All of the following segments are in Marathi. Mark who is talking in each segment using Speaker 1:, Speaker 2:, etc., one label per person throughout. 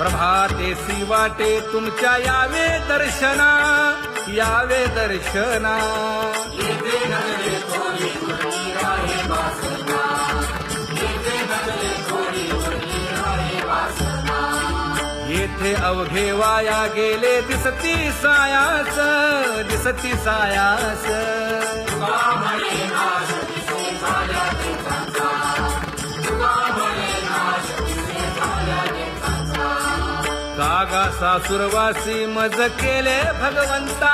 Speaker 1: प्रभातेसी वाटे तुमच्या यावे दर्शना, यावे दर्शना. येथे अवघे वाया गेले दिसती सायास, दिसती सायास. कागा सासुरवासी मज केले भगवंता,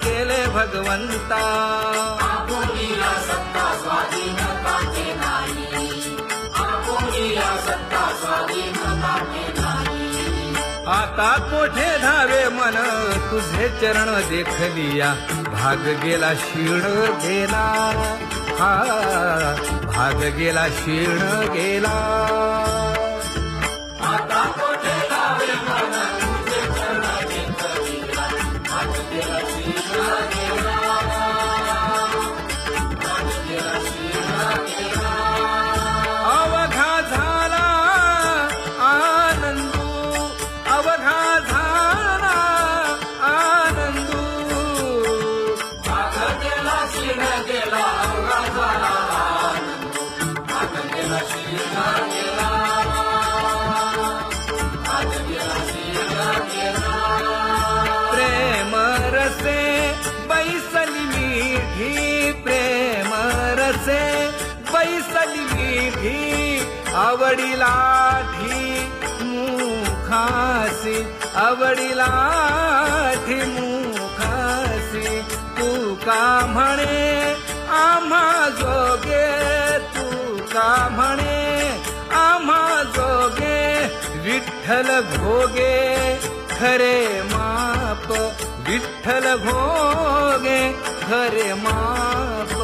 Speaker 1: केले भगवंता. आता कोठे धावे मन तुझे चरण देखलिया, भाग गेला क्षीण गेला, हा भाग गेला क्षीण गेला. आता कोठे धावे मन तुझे चरण देखलिया, भाग गेला क्षीण गेला, भाग गेला क्षीण गेला. अवघा झाला आनंदू, अवघा झाला आनंदू. भाग गेला क्षीण गेला, अवघा झाला आनंदू, भाग गेला क्षीण गेला, भाग गेला क्षीण गेला. प्रेम रसे बैसली मीठी, प्रेम रसे बैसली मीठी. आवडीला मुखासी, आवडीला मुखासी. तू का म्हणे आम्हा जोगे, तू का म्हणे आम्हा जोगे. विठ्ठल भोगे खरे माप, विठ्ठल भोगे खरे माप.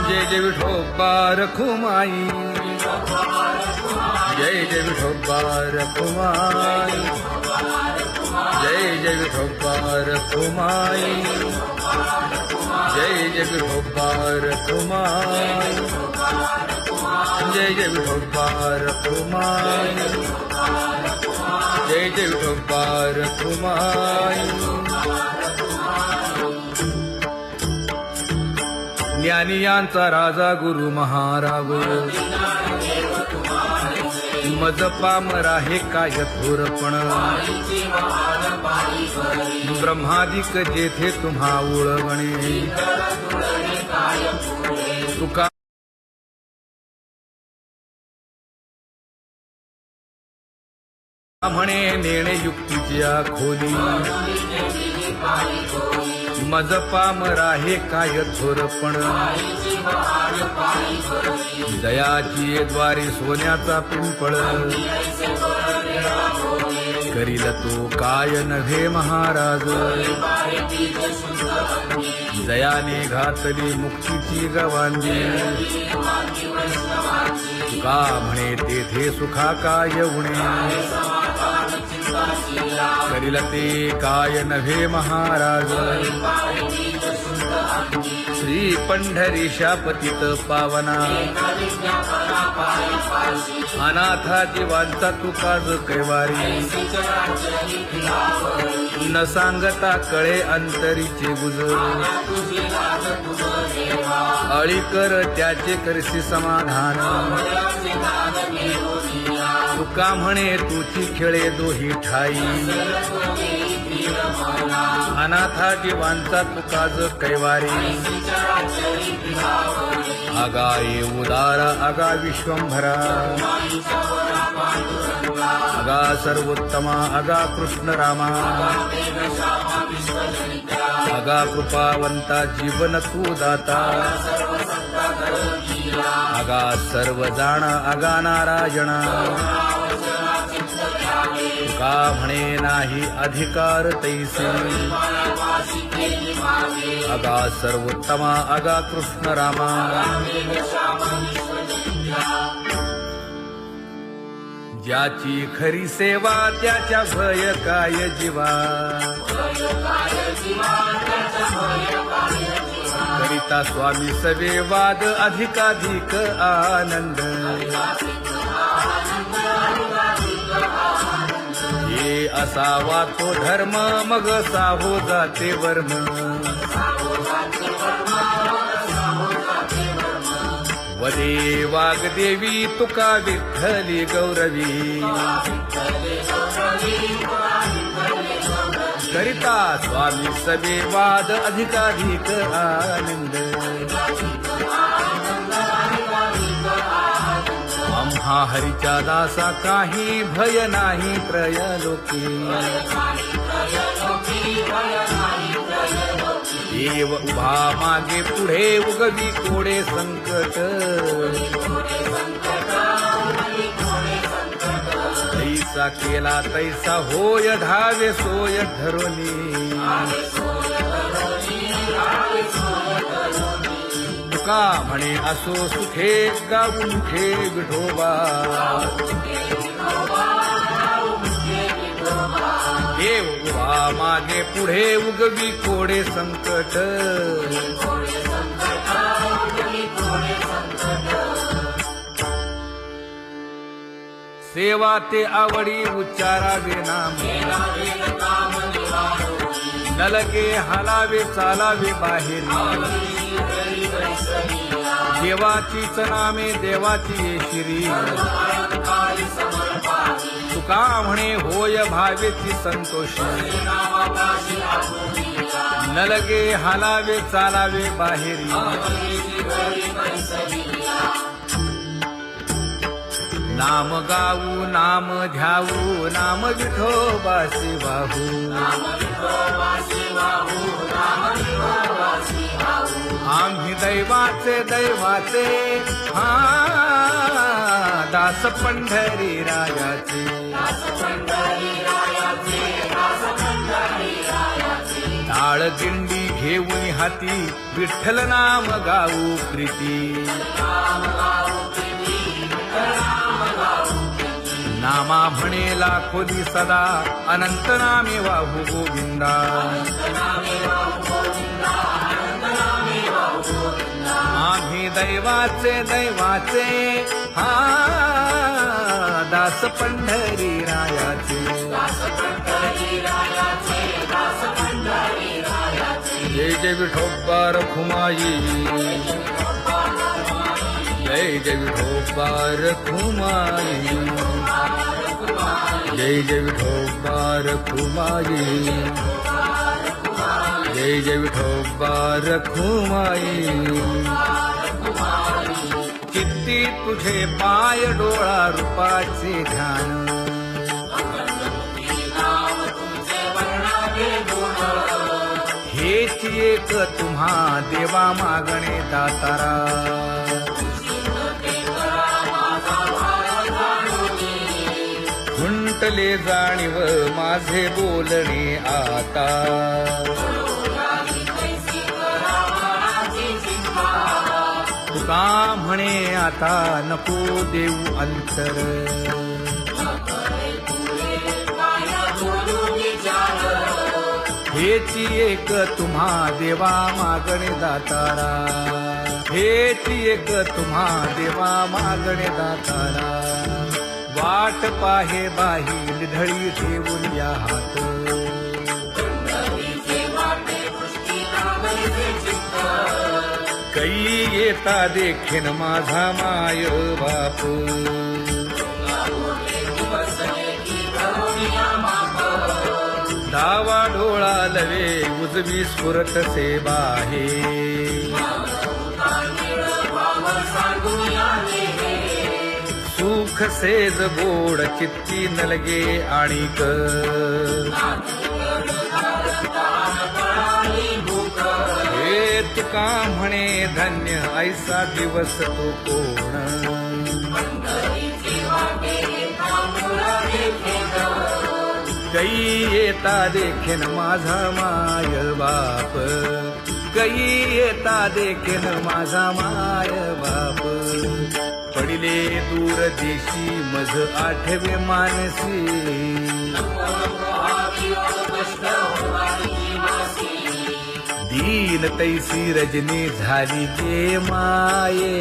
Speaker 1: जय जय विठोबा रखुमाई, जय जय विठोबा रखुमाई, जय जय विठोबा रखुमाई, जय जय विठोबा रखुमाई, जय जय विठोबा रखुमाई, जय जय विठोबा रखुमाई. ज्ञानियांचा राजा गुरु महाराज, मज पामरा हे काय थोरपण. ब्रह्मादिक जेथे तुम्हा उळवणे, तुका म्हणे नेणे युक्तीच्या खोली. मज पामरा हे काय थोरपण. दयाची द्वारी सोन्याचा पिंपळ, करील तो काय नव्हे महाराज. दयाने घातली मुक्तीची गवांजी. तुका म्हणे तेथे सुखा काय उणे. करील ते काय नव्हे महाराज. श्री पंढरीशा पतित पावना, अनाथा जीवांचा तुकाज कैवारी. न सांगता कळे अंतरीचे गुज. अळी कर त्याचे करशी समाधान. तुका म्हणे तुची खेळे दोही ठाई. अनाथा जीवांचा तुकाज कैवारी. आगा ये उदारा आगा विश्वंभरा. आगा सर्वोत्तमा आगा कृष्ण रामा. आगा कृपावंता जीवन तू दाता. आगा सर्व जाणा आगा नारायणा. तुका म्हणे नाही अधिकार तैसे. आगा सर्वोत्तमा आगा कृष्ण रामा.
Speaker 2: ज्याची खरी सेवा त्याच्या भय काय जीवा करिता स्वामी सवे वाद अधिकाधिक आनंद हे असावा तो धर्म मग साहो जाते वर्म वदे वाग्देवी तुका विठ्ठली गौरवी करिता स्वामी सवे वाद अधिकाधिक आनंद आम्हा हरीच्या दासा काही भय नाही त्रयलोकी देव उभा मागे पुढे उगवी कोडे संकट तैसा केला तैसा होय धावे सोय धरोनी तुका म्हणे असो सुखे गाऊन ठे विठोबा देव उभा मागे पुढे उगवी कोडे संकट सेवा ते आवडी उच्चारावे नाम नलगे हालावे चालावे बाहेर देवाचीच नामे देवाची शिरी तुका म्हणे होय भावेची संतोषी नलगे हालावे चालावे बाहेरी नाम गाऊ नाम ध्याऊ नाम विठोबासी वाहू आम्ही दैवाचे दैवाचे हा दास पंढरी रायाचे टाळ दिंडी घेऊन हाती विठ्ठल नाम गाऊ प्रीती नामा म्हणे लाखोली सदा अनंत नामे वाहू गोविंदा आम्ही दैवाचे दैवाचे हा दास पंढरी रायाचे जय जय विठोबा रखुमाई जय जय विठोबा रखुमाई जय जय विठोबा रखुमाई जय जय विठोबा रखुमाई किती तुझे पाय डोळा रूपाचे ध्यान हेच एक तुम्हा देवा मागणे दातारा खुंटले जाणीव माझे बोलणे आता तुका म्हणे आता नको देऊ अंतर हेची एक तुम्हा देवा मागणे दातारा हेची एक तुम्हा देवा मागणे दातारा वाट पाहे बाही निधळी ठेवून या हात कै येता देखीन माझा माय बाप डावा डोळा लवे उजवी स्फुरत से बाहे सुख सेज गोड चित्ती नलगे आणिक हे तुका म्हणे धन्य ऐसा दिवस तो कोण कै येता देखीन माझा माय बाप कै येता देखीन माझा माय बाप पडिले दूर देशी मज आठवे मानसी दीन तैसी रजनी झाली गे माये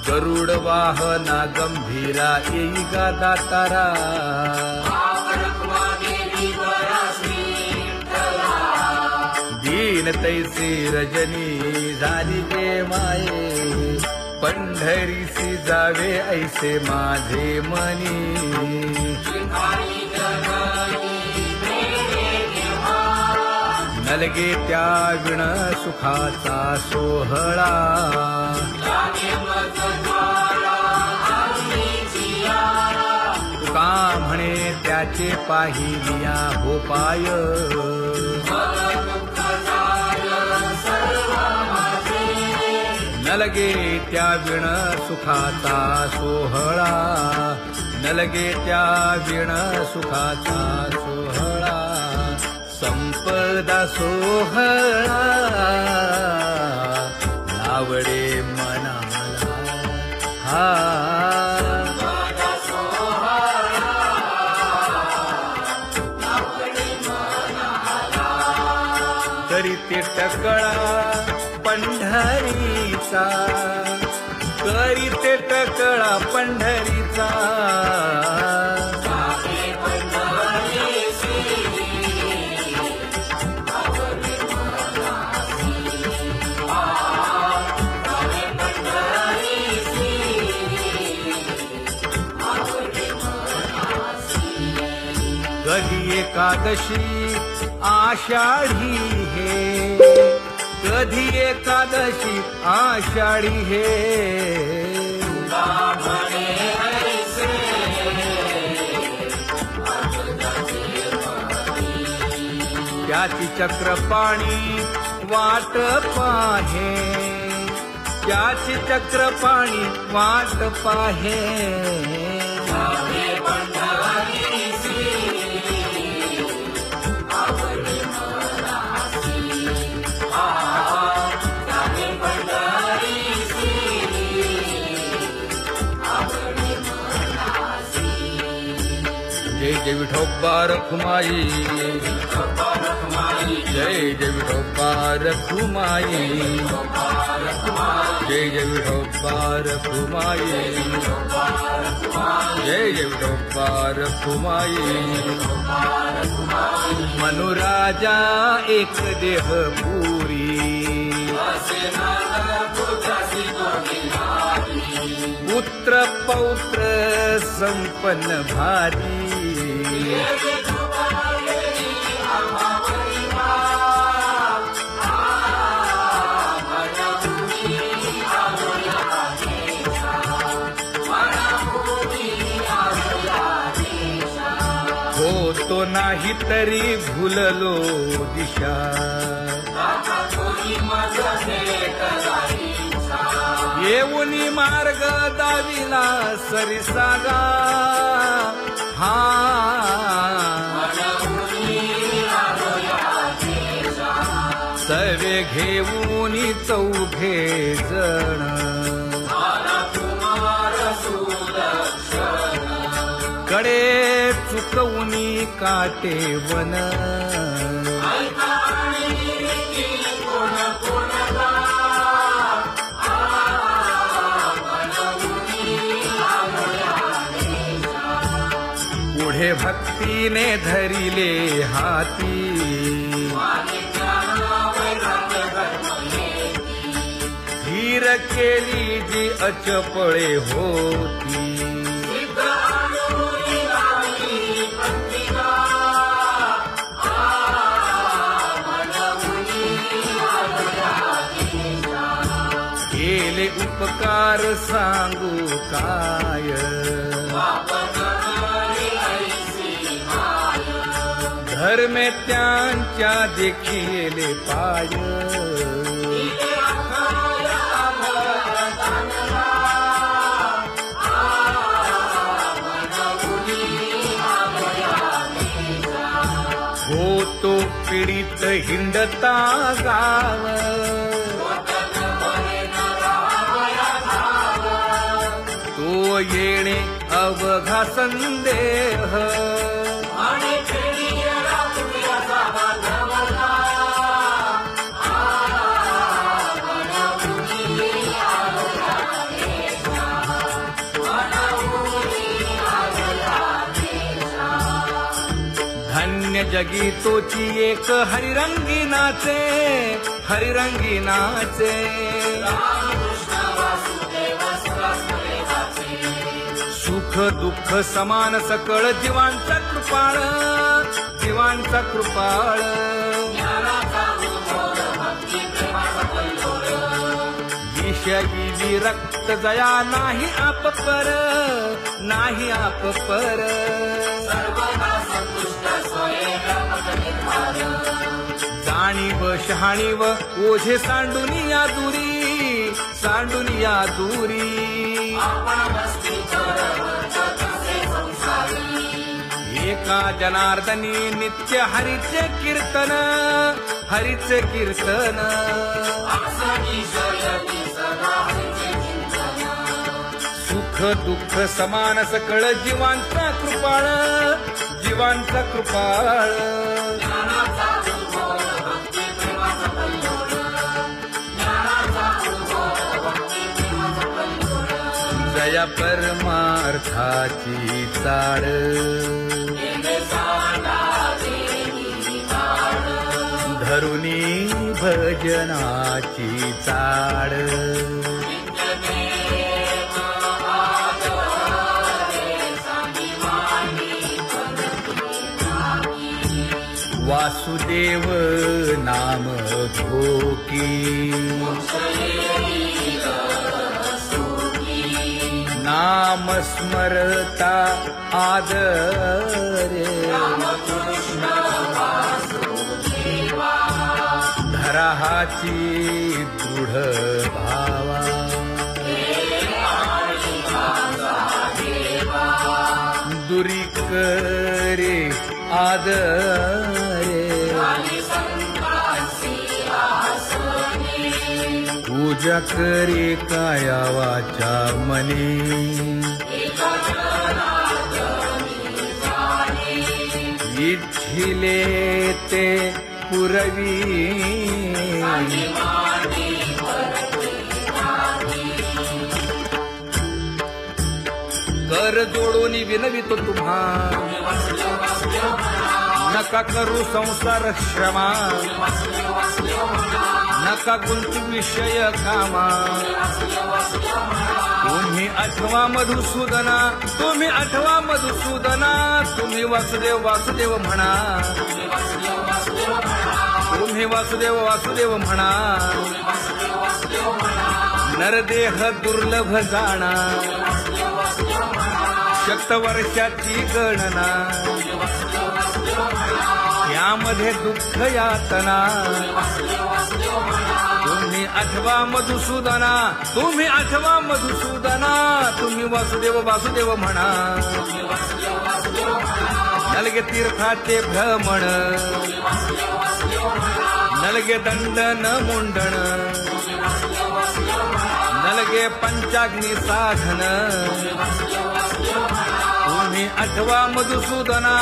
Speaker 2: गरुड वाहना गंभीरा येई गा दातारा दीन तैसी रजनी झाली गे माये पंढरीसी जावे ऐसे माझे मनी नलगे त्या विण सुखाचा सोहळा तुका म्हणे त्याचे पाहिलिया हो पाय नलगे त्या विण सुखाचा सोहळा नलगे त्या विण सुखाचा सोहळा संपदा सोहळा आवडे मनाला हा तरी ते टकळा पंढरीचा करी ते टकळा पंढरीचा कधी एकादशी आषाढी हे कधी एकादशी आषाढी हे त्याची चक्रपाणी वाट पाहे त्याची चक्रपाणी वाट पाहे जय जय विठोबा रखुमाई जय जय विठोबा रखुमाई जय जय विठोबा रखुमाई जय जय विठोबा रखुमाई मनुराजा एक देह पुरी पुत्र पौत्र संपन्न भारी होतो नाही तरी भुललो दिशा येऊनी मार्ग दाविला सरिसागा हा सर्वे घेऊनी चौघे जण कडे चुकवूनी काटे वन पुढे भक्तीने धरिले हाती धीर केली जी अचपळे होती केले उपकार सांगू काय धर्मे त्यांच्या देखिले पाय होत तो पीडित हिंडता गाव तो येणे अवघा संदेह
Speaker 1: आणि पिढीला तुझ्याचा बांधवला
Speaker 2: धन्य जगी तोची एक हरिरंगी नाचे हरिरंगी नाचे
Speaker 1: रामकृष्ण वासुदेव सहस्रलेखाचे
Speaker 2: सुख दुःख समान सकळ जीवांचा कृपाळ जीवांचा कृपाळ
Speaker 1: ज्ञानाचा उद्भव भक्ती प्रेमाचा कल्लोळ
Speaker 2: विषयी विरक्त जया नाही आप पर नाही आप पर
Speaker 1: सर्वदा संतुष्ट स्वयं निर्धार
Speaker 2: जाणीव शहाणीव ओझे सांडून या दूरी
Speaker 1: आपण वस्ती कसे संसारी
Speaker 2: एका जनार्दनी नित्य हरीचे कीर्तन
Speaker 1: आसनी शयनी सदा हरीचे चिंतन
Speaker 2: सुख दुःख समान सकळ जीवांचा कृपाळ
Speaker 1: ज्ञानाचा उद्भव भक्ती प्रेमाचा कल्लोळ ज्ञानाचा उद्भव भक्ती प्रेमाचा कल्लोळ
Speaker 2: जया परमार्थाची चाड
Speaker 1: केले सांडा देवी काळ
Speaker 2: धरुनी भजनाची चाड
Speaker 1: नित्यनेम आदरे सांगी मांडी
Speaker 2: वासुदेव नाम घोकी नाम स्मरता आदरे धराहाची दृढ भावा दुरी करे आदरे पूजा करे काया वाचा मने इच्छिले ते पुरवी कर जोडून विनवितो तुम्हा नका करू संसार श्रमा नका गुंतू विषय कामा तुम्ही आठवा मधुसूदना तुम्ही वासुदेव म्हणा तुम्ही वासुदेव म्हणा नरदेह दुर्लभ जाणा शतवर्षाची गणना यामध्ये दुःख यातना तुम्ही आठवा मधुसूदना तुम्ही वासुदेव म्हणा नलगे तीर्थाचे भ्रमण नलगे दंडन मुंडण नलगे पंचाग्नी साधन तुम्ही आठवा मधुसूदना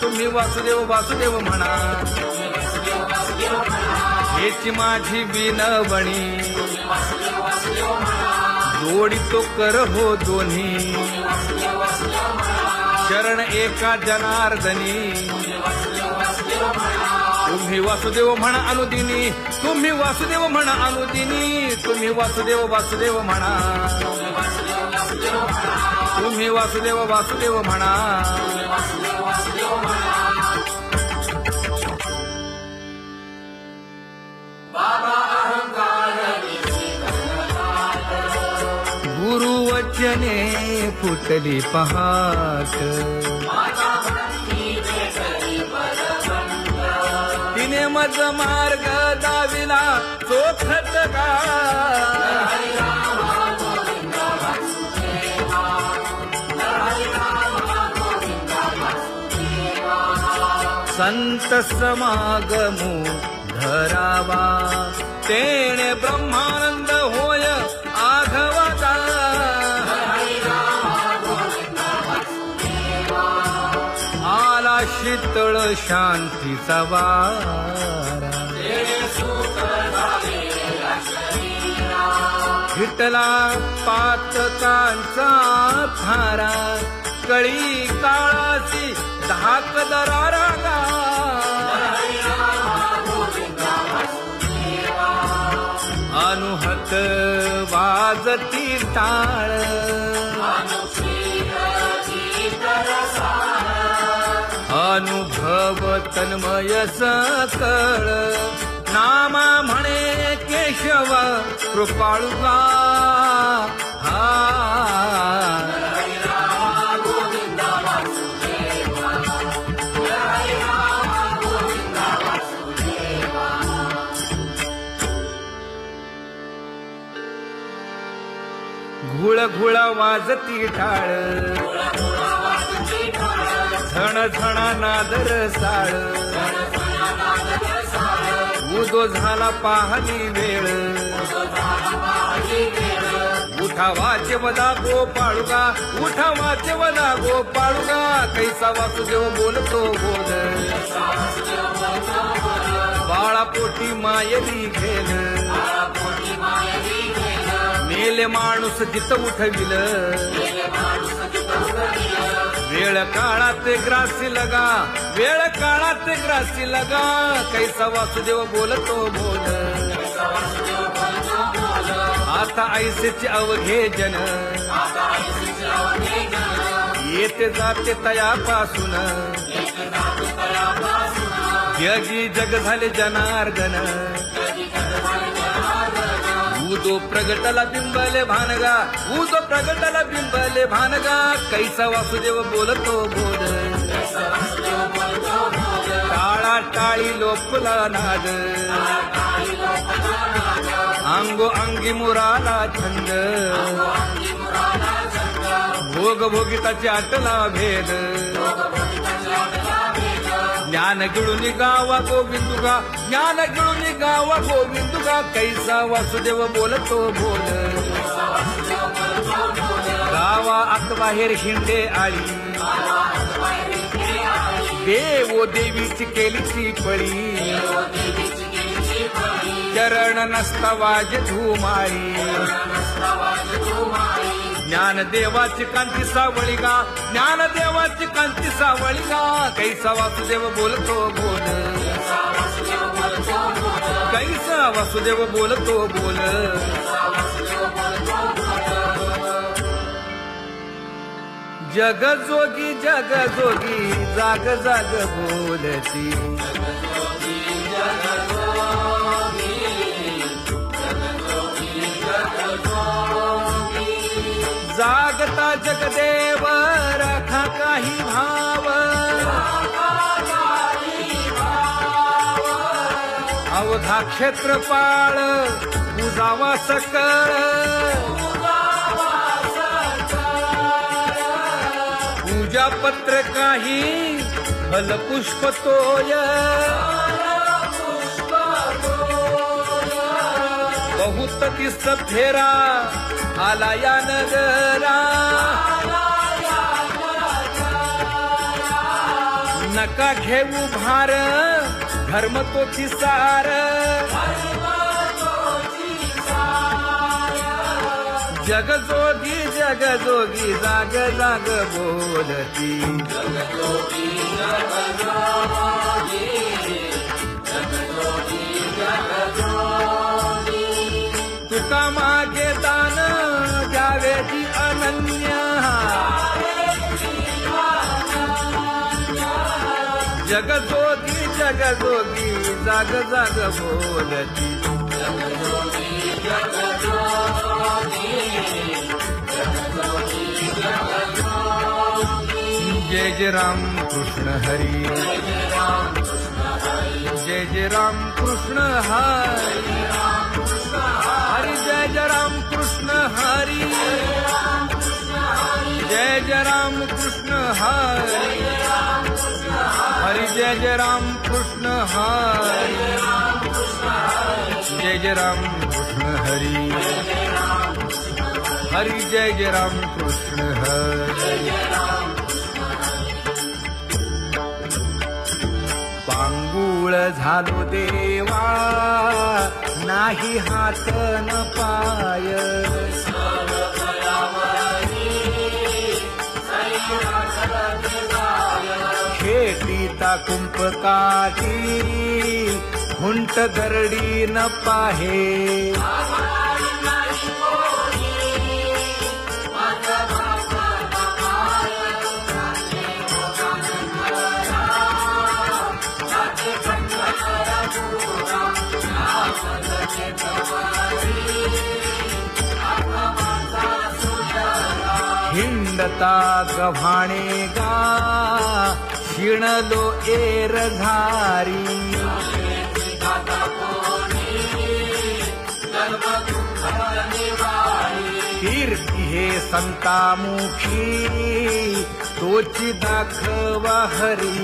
Speaker 2: तुम्ही वासुदेव म्हणा हेची माझी विनवणी जोडितो कर हो दोन्ही शरण एका जनार्दनी तुम्ही वासुदेव म्हणा अनुदिनी तुम्ही वासुदेव म्हणा तुम्ही वासुदेव म्हणा
Speaker 1: बाबा अहंकार
Speaker 2: गुरुवचने फुटली पहाट तिने मज मार्ग दाविला चोखत का संत समागमो धरावा तेणे ब्रह्मानंद होय आघवता आला शीतळ शांतीचा वारा विठला पातकांचा थारा कळी काळाची धाक दरारा अनुहत वाजती टाळ अनुभव तन्मय सकळ नामा म्हणे केशव कृपाळुगा हा घुळ घुळ वाजती टाळ झण झण नादर साळ उदो झाला पाहली वेळ उठा वाचे वदा गोपाळुगा उठा वाचे वदा गोपाळुगा कैसा वासुदेव बोलतो बोल बाळापोटी मायली घेल मेले माणूस जित उठविल वेळ काळात ग्रासी लगा वेळ काळात ग्रासी लगा कैसा वासुदेव बोलतो बोल आता ऐसेचे अवघे जन येते जाते तयापासून जगी जग झाले जनार्दन उदो प्रगटला बिंबले भानगा उदो प्रगटला बिंबले भानगा कैसा वासुदेव बोलतो बोल टाळा टाळी लोपला नाद अंगो अंगी मुराला छंद भोग भोगिताची आटला भेद ज्ञान गिळून गावा गोविंदुगा ज्ञान गिळून गावा गोविंदुगा कैसा वासुदेव बोलतो बोल गावा आत बाहेर हिंडे आळी देवो देवीची केलीची पळी चरण नसता वाज धुमाळी ज्ञान देवाची कांती सावळी गा ज्ञान देवाची कांती सावळी गा कैसा वासुदेव बोलतो बोल कैसा वासुदेव बोलतो बोल जग जोगी जाग जाग बोलती जागता जगदेव राखा काही भाव अवघा क्षेत्रपाळ उजावा सकळ पूजा पत्र काही फलपुष्प तोय बहुत किस्त फेरा आला या नगरा नका घेऊ भार धर्म तोची सार जगजोगी जाग जाग बोलती तुका मागे दान द्यावेची अनन्य जगजोगी जाग जाग बोलती जय जय राम कृष्ण हरी जय जय राम कृष्ण हरी हरी जय जय राम कृष्ण हरी जय जय राम कृष्ण हरी हरी जय जय राम कृष्ण हरी, जय जय राम कृष्ण हरी, हरी जय जय राम कृष्ण हरी. पांगुळ झालो देवा नाही हात न पाय, खेटीता कुंपकाठी हुंट गरडी न पाहे, हिंडता गव्हाणे गा शिणलो एर घारी, कीर्ती हे संतामुखी तोची दाखवा हरी,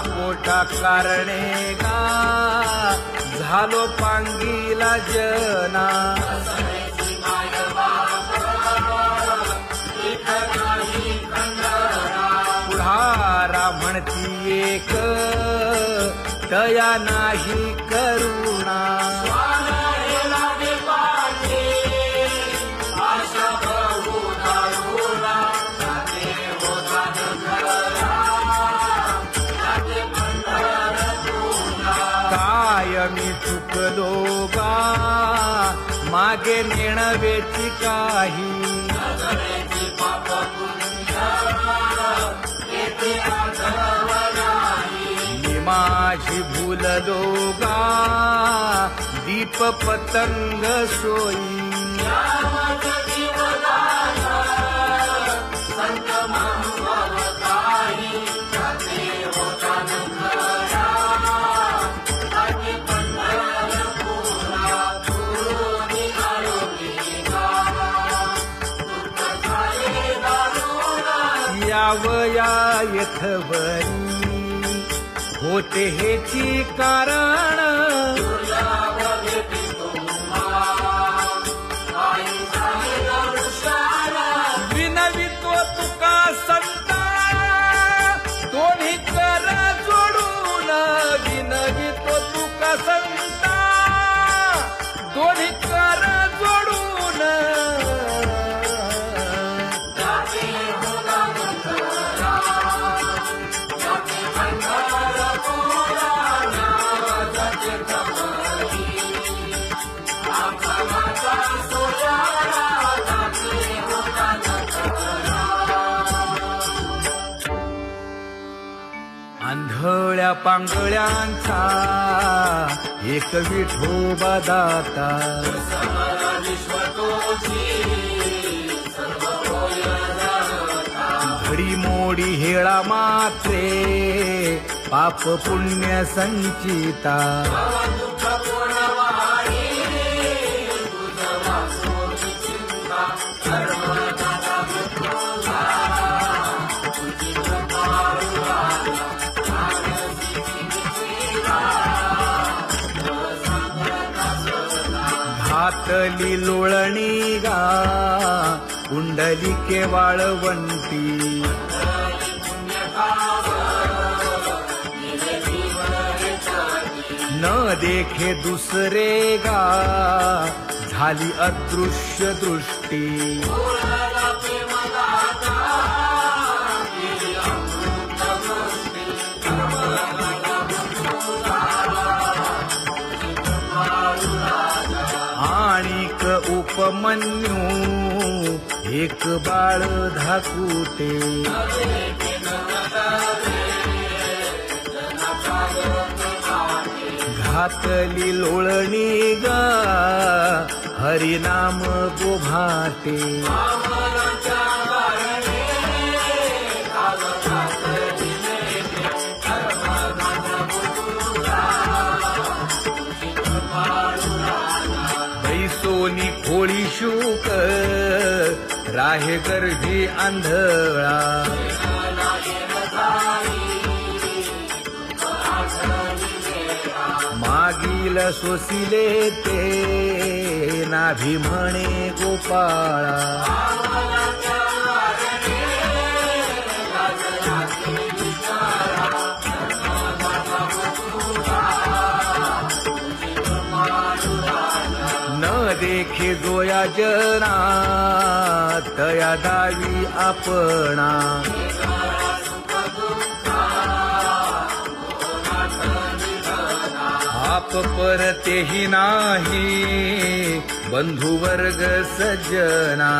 Speaker 2: पोटा कारणे गा झालो पांगीला जना, पुढारा म्हणती एक तया नाही करुणा, मी चुकलो गा मागे नेणवेची काही, मी माझी भूललो गा दीप पतंग सोयी, यावया यथवरी होते हेची कारण, विनवितो तुका संता दोन्ही कर जोडून, विनवितो तुका संता दोन्ही कर जोडून, आंधळ्या पांगळ्यांचा एक विठोबा दाता, घडी मोडी हेळा मात्रे पाप पुण्य संचिता, घातली लोळणी गा कुंडली केवाळवंती, न देखे दुसरे गा झाली अदृश्य दृष्टी, आणिक उपमन्यू एक बाळ धाकुटे, घातली लोळणी गा हरिनाम गोभाटे, राहे गर्भी आंधळा मागील सोसिले ते नाभी म्हणे गोपाळा न देखे जोया जना तया दावी आपणा आप परतेही नाही बंधू वर्ग सज्जना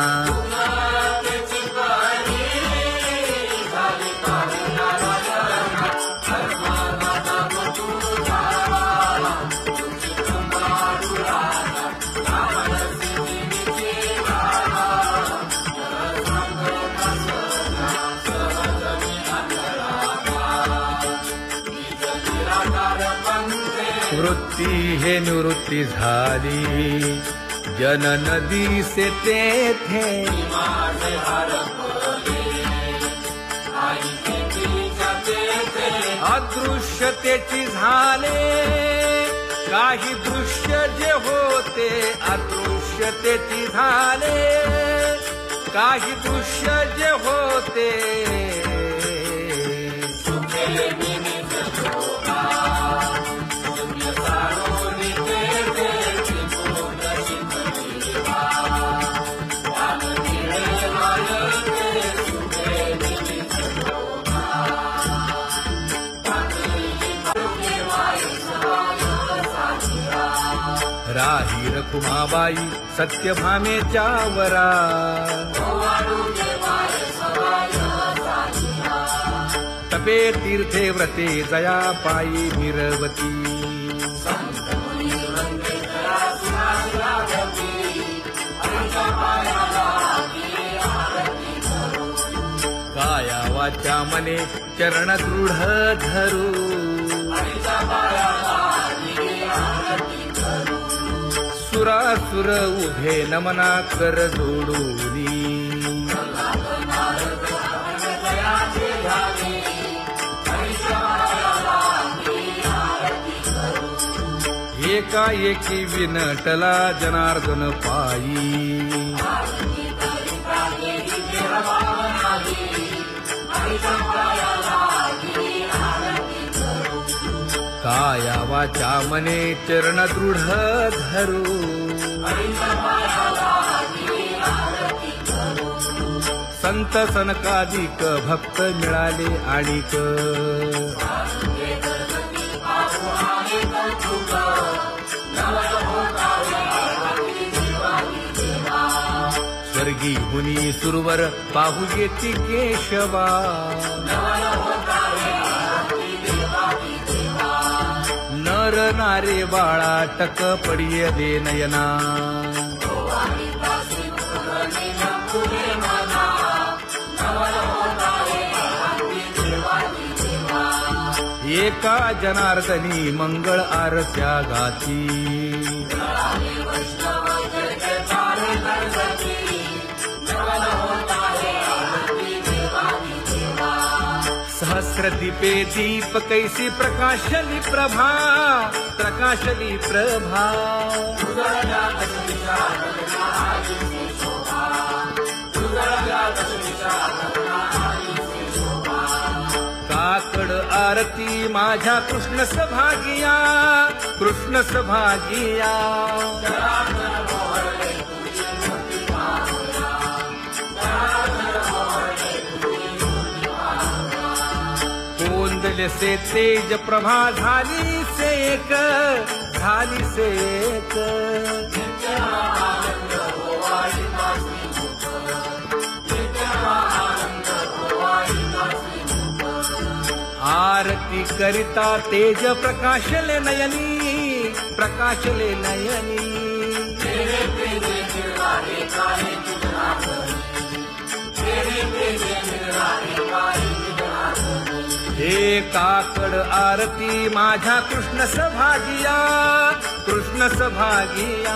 Speaker 2: वृत्ती हे निवृत्ती झाली जन नदी से तेथे अदृश्यतेची झाले काही दृश्य जे होते अदृश्यतेची झाले काही दृश्य जे होते राही रखुमाबाई सत्यभामेच्या वरा तपे तीर्थे व्रते जया पायी मिरवती काया वाचा मने चरण दृढ धरू सुरासुर उभे नमना कर जोडूनी एकाएकी विनटला जनार्दन पायी काया वाचा मने चरण दृढ धरू संत सनकादिक भक्त मिळाले आणिक स्वर्गी मुनी सुरवर पाहू येती केशवा नर नारे बाळा टक पडिय दे नयना एका जनार्दनी मंगळ आरत्या गाती सहस्र दीपे दीप कैसी प्रकाशली प्रभा प्रकाशली प्रभा काकड आरती माझ्या कृष्ण सभागिया कृष्ण सभागिया कोंदले से तेज प्रभा झाली से एक झाली से एक आरती करिता तेज प्रकाशले नयनी प्रकाशले नयनी हे काकड आरती माझ्या कृष्ण सभागिया कृष्ण सभागिया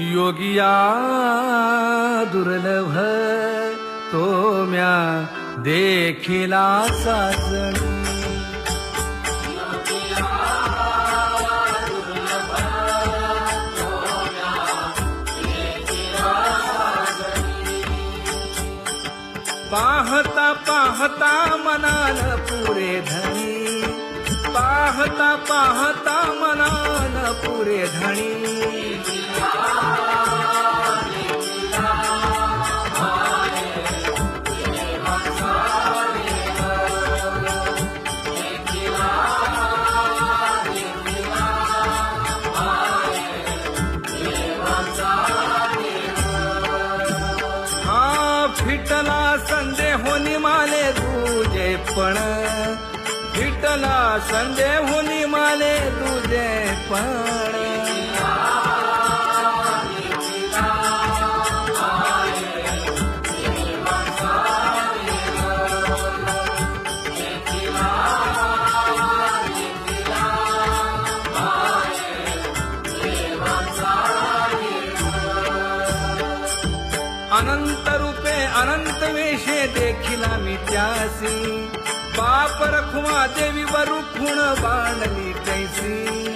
Speaker 2: योगिया दुर्लभ तो म्या देखिला साजणी. पाहता पाहता मनान पुरे धणी, पाहता पाहता मनान पुरे धणी. फिटला संदेहोनी माले तुझे पण, फिटला संदेहोनी माले तुझे पण. अनंत रूपे अनंत वेशे देखिला मी त्यासी, बाप रखुमा देवी वरुखुण बांधली कैसी.